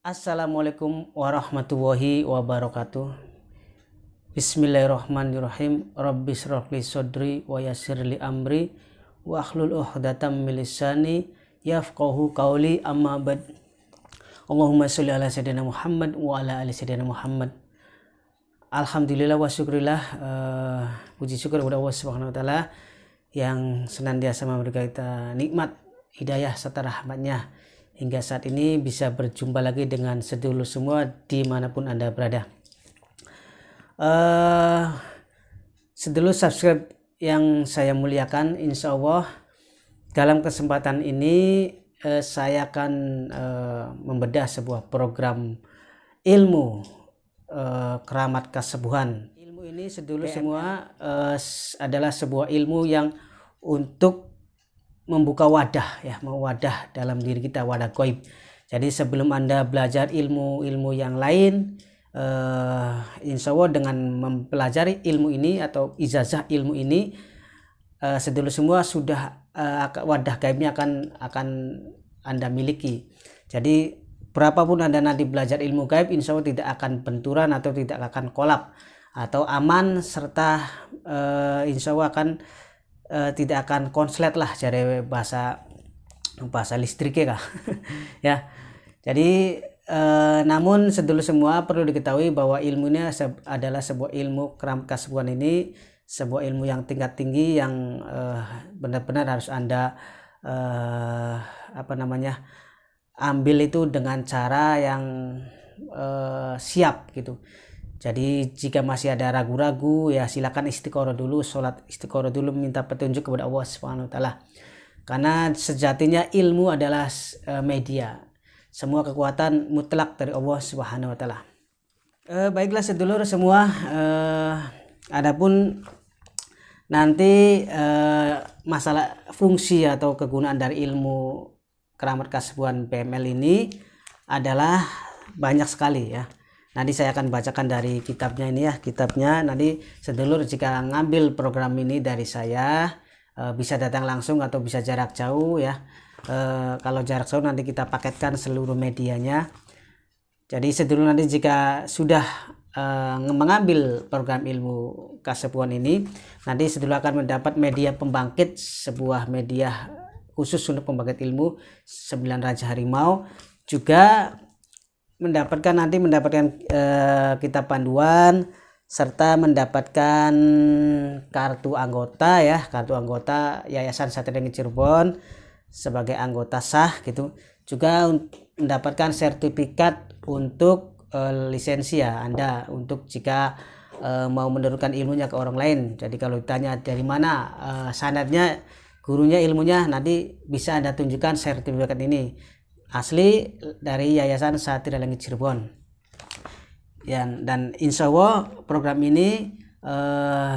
Assalamualaikum warahmatullahi wabarakatuh. Bismillahirrahmanirrahim. Rabbi shrah li sadri wa yassir li amri wa hlul 'uqdatam min lisani yafqahu qawli, amma ba'd. Allahumma sholli ala sayyidina Muhammad wa ala ali sayyidina Muhammad. Alhamdulillah wa syukurillah, puji syukur kepada Allah Subhanahu wa taala yang senantiasa memberikan kita nikmat, hidayah serta rahmatnya hingga saat ini bisa berjumpa lagi dengan sedulur semua dimanapun Anda berada. Sedulur subscribe yang saya muliakan, insya Allah dalam kesempatan ini saya akan membedah sebuah program ilmu keramat kesembuhan. Ilmu ini sedulur semua adalah sebuah ilmu yang untuk membuka wadah wadah dalam diri kita, wadah gaib. Jadi sebelum Anda belajar ilmu-ilmu yang lain, insya Allah dengan mempelajari ilmu ini atau ijazah ilmu ini, sedulur semua sudah wadah gaibnya akan Anda miliki. Jadi berapapun Anda nanti belajar ilmu gaib, insya Allah tidak akan benturan atau tidak akan kolap atau aman, serta insya Allah akan tidak akan konslet lah, dari bahasa listriknya kah. Ya, jadi namun sedulur semua perlu diketahui bahwa ilmunya adalah sebuah ilmu keramat kesembuhan. Ini sebuah ilmu yang tingkat tinggi yang benar-benar harus Anda ambil itu dengan cara yang siap gitu. Jadi jika masih ada ragu-ragu, ya silakan istiqoroh dulu, sholat istiqoroh dulu, minta petunjuk kepada Allah Subhanahu wa taala. Karena sejatinya ilmu adalah media. Semua kekuatan mutlak dari Allah Subhanahu wa taala. Baiklah sedulur semua, adapun nanti masalah fungsi atau kegunaan dari ilmu keramat kesembuhan PML ini adalah banyak sekali ya. Nanti saya akan bacakan dari kitabnya ini ya. Kitabnya nanti sedulur jika ngambil program ini dari saya, bisa datang langsung atau bisa jarak jauh ya. Kalau jarak jauh nanti kita paketkan seluruh medianya. Jadi sedulur nanti jika sudah mengambil program ilmu kesembuhan ini, nanti sedulur akan mendapat media pembangkit, sebuah media khusus untuk pembangkit ilmu 9 Raja Harimau. Juga mendapatkan kitab panduan serta mendapatkan kartu anggota ya, kartu anggota Yayasan Satria Cirebon sebagai anggota sah gitu. Juga mendapatkan sertifikat untuk lisensi ya Anda, untuk jika mau menurunkan ilmunya ke orang lain. Jadi kalau ditanya dari mana sanadnya, gurunya, ilmunya, nanti bisa Anda tunjukkan sertifikat ini asli dari Yayasan Satria Langit Cirebon ya. Dan insya Allah program ini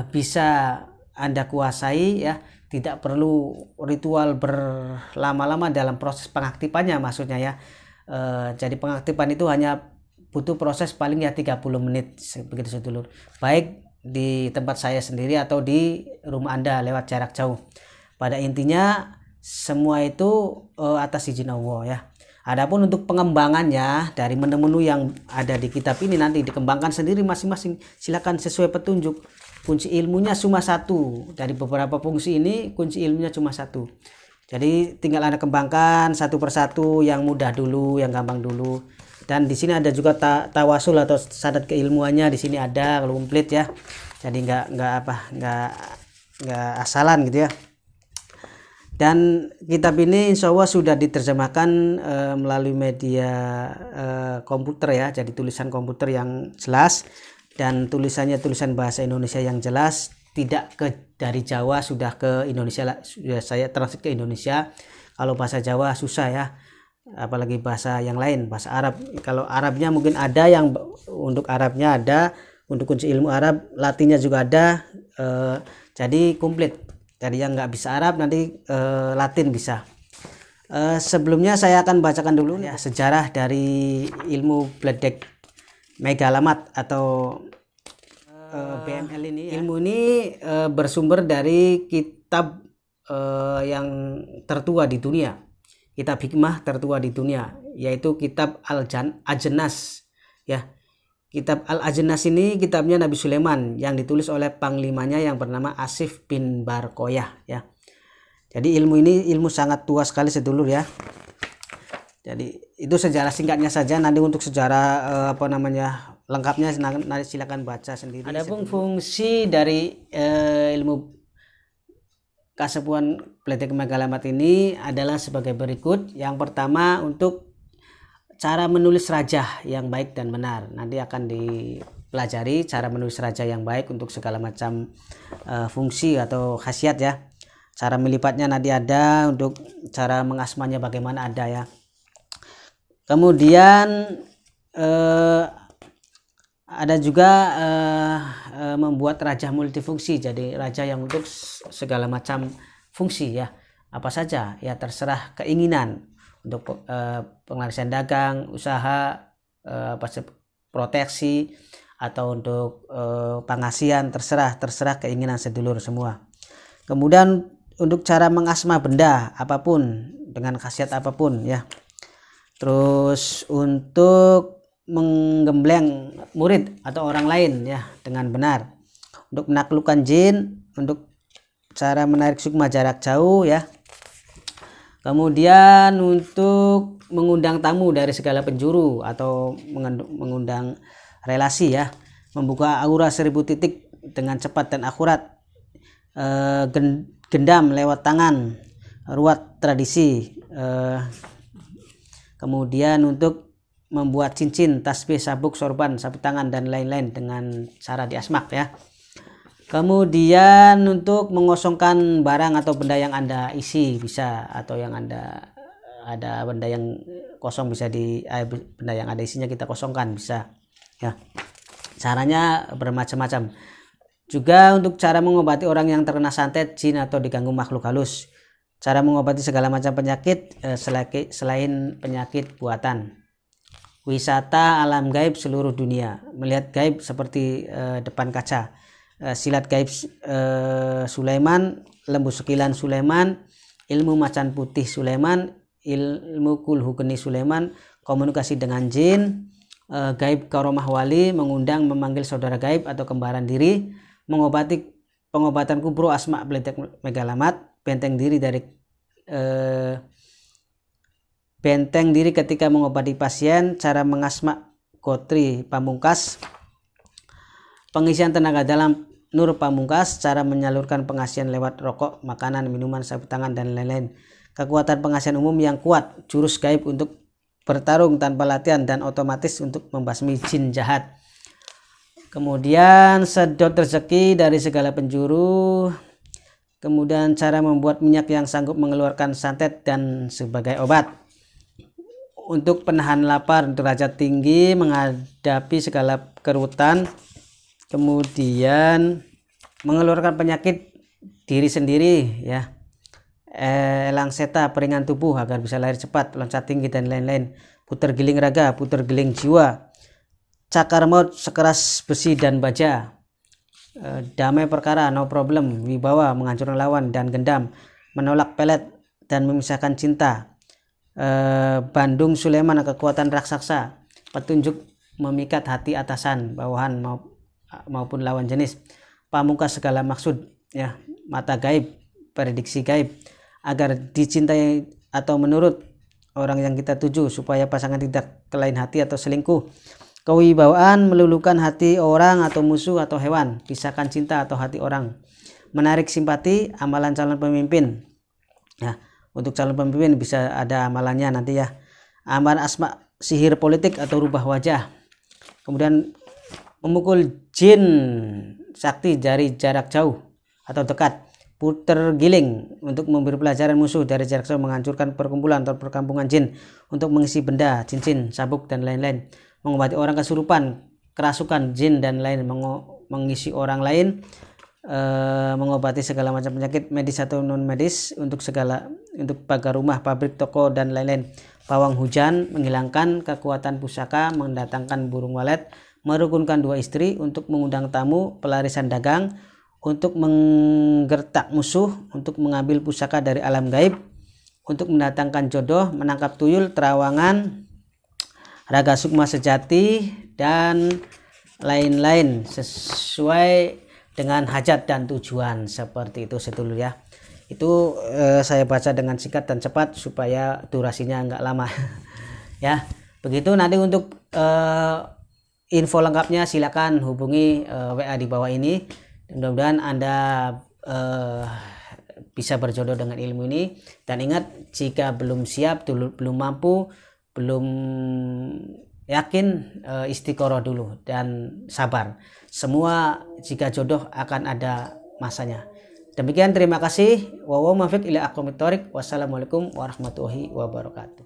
bisa Anda kuasai ya, tidak perlu ritual berlama-lama dalam proses pengaktifannya, maksudnya ya. Jadi pengaktifan itu hanya butuh proses paling ya 30 menit begitu sedulur, baik di tempat saya sendiri atau di rumah Anda lewat jarak jauh. Pada intinya semua itu atas izin Allah ya. Adapun untuk pengembangannya dari menu-menu yang ada di kitab ini nanti dikembangkan sendiri masing-masing. Silakan sesuai petunjuk. Kunci ilmunya cuma satu. Dari beberapa fungsi ini kunci ilmunya cuma satu. Jadi tinggal Anda kembangkan satu persatu, yang mudah dulu, yang gampang dulu. Dan di sini ada juga tawasul atau syahadat keilmuannya, di sini ada komplit ya. Jadi nggak asalan gitu ya. Dan kitab ini insya Allah sudah diterjemahkan melalui media komputer ya, jadi tulisan komputer yang jelas, dan tulisannya tulisan bahasa Indonesia yang jelas, tidak dari Jawa sudah ke Indonesia, sudah saya translate ke Indonesia. Kalau bahasa Jawa susah ya, apalagi bahasa yang lain, bahasa Arab. Kalau Arabnya mungkin ada, yang untuk Arabnya ada, untuk kunci ilmu Arab, Latinnya juga ada, jadi komplit. Jadi yang nggak bisa Arab nanti Latin bisa. Sebelumnya saya akan bacakan dulu ya sejarah dari ilmu Bledek Megalamat atau BML ini ya. Ilmu ini bersumber dari kitab yang tertua di dunia, kitab hikmah tertua di dunia, yaitu kitab Al-Ajenas ya. Kitab Al-Ajenas ini kitabnya Nabi Sulaiman yang ditulis oleh panglimanya yang bernama Asif bin Barkoyah ya. Jadi ilmu ini ilmu sangat tua sekali sedulur ya. Jadi itu sejarah singkatnya saja. Nanti untuk sejarah lengkapnya nanti silakan baca sendiri. Adapun fungsi dari ilmu kasepuhan Peletik Megalamat ini adalah sebagai berikut. Yang pertama, untuk cara menulis raja yang baik dan benar. Nanti akan dipelajari cara menulis raja yang baik untuk segala macam fungsi atau khasiat ya. Cara melipatnya nanti ada, untuk cara mengasmanya bagaimana ada ya. Kemudian ada juga membuat raja multifungsi, jadi raja yang untuk segala macam fungsi ya. Apa saja ya, terserah keinginan, untuk pengelarisan dagang, usaha, proteksi, atau untuk pengasihan, terserah keinginan sedulur semua. Kemudian untuk cara mengasma benda apapun dengan khasiat apapun ya. Terus untuk menggembleng murid atau orang lain ya dengan benar, untuk menaklukkan jin, untuk cara menarik sukma jarak jauh ya. Kemudian untuk mengundang tamu dari segala penjuru atau mengundang relasi ya, membuka aura 1000 titik dengan cepat dan akurat, gendam lewat tangan, ruat tradisi, kemudian untuk membuat cincin, tasbih, sabuk, sorban, sapu tangan dan lain-lain dengan cara diasmak ya. Kemudian untuk mengosongkan barang atau benda yang Anda isi bisa, atau yang ada benda yang kosong bisa benda yang ada isinya kita kosongkan bisa ya. Caranya bermacam-macam. Juga untuk cara mengobati orang yang terkena santet, jin atau diganggu makhluk halus. Cara mengobati segala macam penyakit selain penyakit buatan. Wisata alam gaib seluruh dunia, melihat gaib seperti depan kaca. Silat gaib Sulaiman, lembu sekilan Sulaiman, ilmu macan putih Sulaiman, ilmu kulhu geni Sulaiman, komunikasi dengan jin, gaib karomah wali, mengundang memanggil saudara gaib atau kembaran diri, mengobati pengobatan kubro asma Peletik Megalamat, benteng diri ketika mengobati pasien, cara mengasma Gotri Pamungkas, pengisian tenaga dalam Nur Pamungkas, cara menyalurkan pengasihan lewat rokok, makanan, minuman, sapu tangan dan lain-lain. Kekuatan pengasihan umum yang kuat, jurus gaib untuk bertarung tanpa latihan dan otomatis untuk membasmi jin jahat. Kemudian sedot rezeki dari segala penjuru. Kemudian cara membuat minyak yang sanggup mengeluarkan santet dan sebagai obat. Untuk penahan lapar, derajat tinggi, menghadapi segala kerutan. Kemudian mengeluarkan penyakit diri sendiri ya, elang seta, peringan tubuh agar bisa lahir cepat, loncat tinggi dan lain-lain. Puter giling raga, puter giling jiwa, cakar maut sekeras besi dan baja, damai perkara, no problem, wibawa, menghancurkan lawan dan gendam, menolak pelet dan memisahkan cinta, Bandung Sulaiman, kekuatan raksasa, petunjuk memikat hati atasan, bawahan maupun lawan jenis, pamungkas segala maksud ya, mata gaib, prediksi gaib, agar dicintai atau menurut orang yang kita tuju, supaya pasangan tidak ke lain hati atau selingkuh, kewibawaan, meluluhkan hati orang atau musuh atau hewan, pisahkan cinta atau hati orang, menarik simpati, amalan calon pemimpin ya. Untuk calon pemimpin bisa ada amalannya nanti ya. Amalan asma sihir politik atau rubah wajah. Kemudian memukul jin sakti dari jarak jauh atau dekat. Puter giling untuk memberi pelajaran musuh dari jarak jauh, menghancurkan perkumpulan atau perkampungan jin, untuk mengisi benda, cincin, sabuk dan lain-lain. Mengobati orang kesurupan, kerasukan, jin dan lain, mengisi orang lain, mengobati segala macam penyakit medis atau non medis, untuk pagar rumah, pabrik, toko dan lain-lain. Pawang hujan, menghilangkan kekuatan pusaka, mendatangkan burung walet, merukunkan 2 istri, untuk mengundang tamu, pelarisan dagang, untuk menggertak musuh, untuk mengambil pusaka dari alam gaib, untuk mendatangkan jodoh, menangkap tuyul, terawangan, raga sukma sejati, dan lain-lain sesuai dengan hajat dan tujuan. Seperti itu sedulur ya. Itu saya baca dengan singkat dan cepat supaya durasinya enggak lama. Ya, begitu. Nanti untuk info lengkapnya silakan hubungi WA di bawah ini. Mudah-mudahan Anda bisa berjodoh dengan ilmu ini. Dan ingat, jika belum siap, belum mampu, belum yakin, istiqoroh dulu dan sabar. Semua jika jodoh akan ada masanya. Demikian, terima kasih. Wassalamualaikum warahmatullahi wabarakatuh.